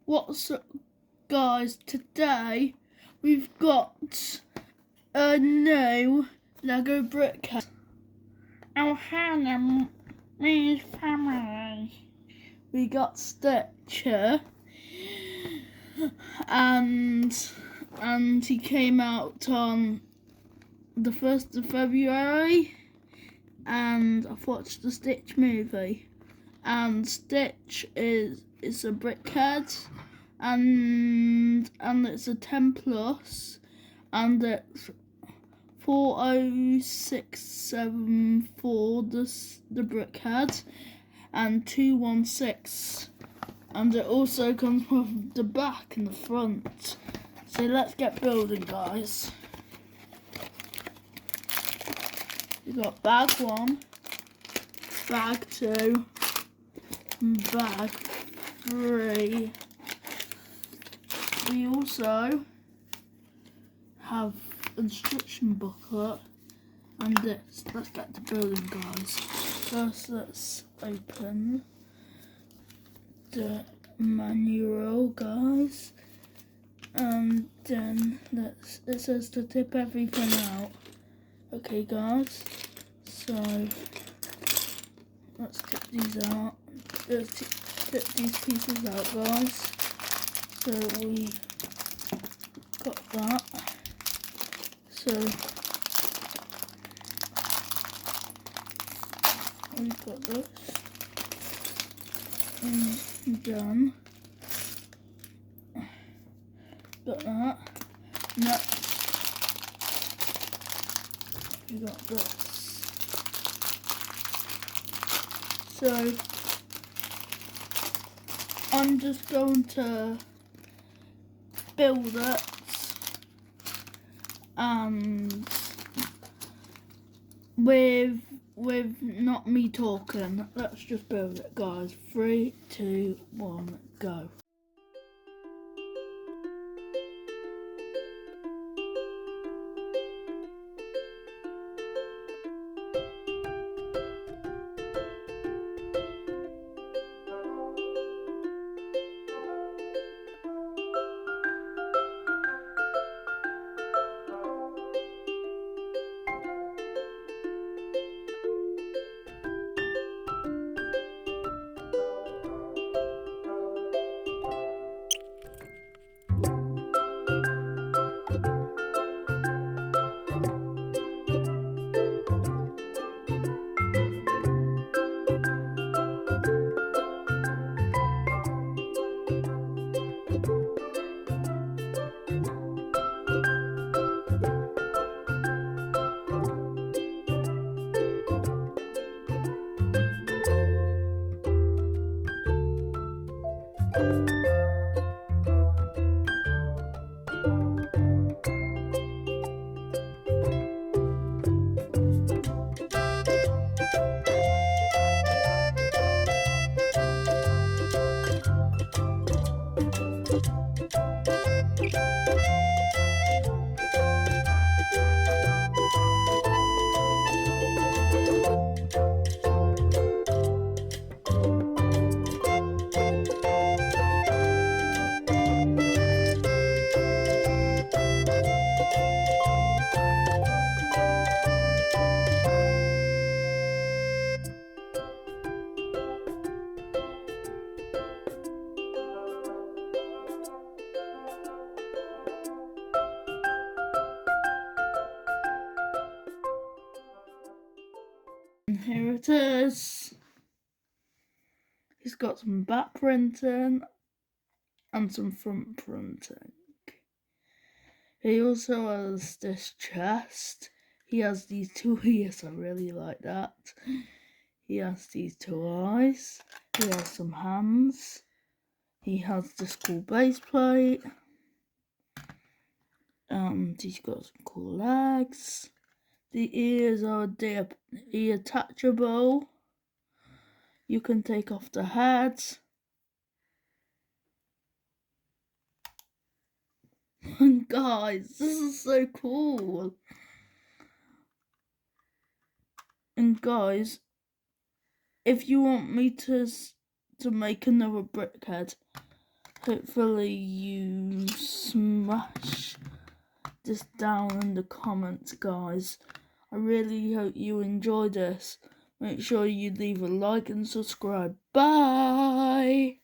What's up, guys? Today we've got a new Lego Brickheadz. Oh, hello, me family. We got Stitch and he came out on the 1st of February, and I've watched the Stitch movie. And Stitch is a Brickheadz, and it's a 10+, and it's 40674 the Brickheadz, and 216, and it also comes with the back and the front. So let's get building, guys. We got bag 1, bag 2, and bag 3. We also have instruction booklet and this. Let's get to building, guys. First, let's open the manual, guys, and then it says to tip everything out. Okay, guys, so let's tip these out. Let's tip these pieces out, guys. So we got that. So we've got this and done. Got that. Next, we got this. So I'm just going to build it, and with not me talking, let's just build it, guys. 3, 2, 1, go. And here it is. He's got some back printing and some front printing. He also has this chest. He has these 2 ears, I really like that. He has these 2 eyes. He has some hands. He has this cool base plate. He's got some cool legs. The ears are detachable. You can take off the head. And guys, this is so cool. And guys, if you want me to make another Brickheadz, hopefully you smash this down in the comments, guys. I really hope you enjoy this. Make sure you leave a like and subscribe. Bye!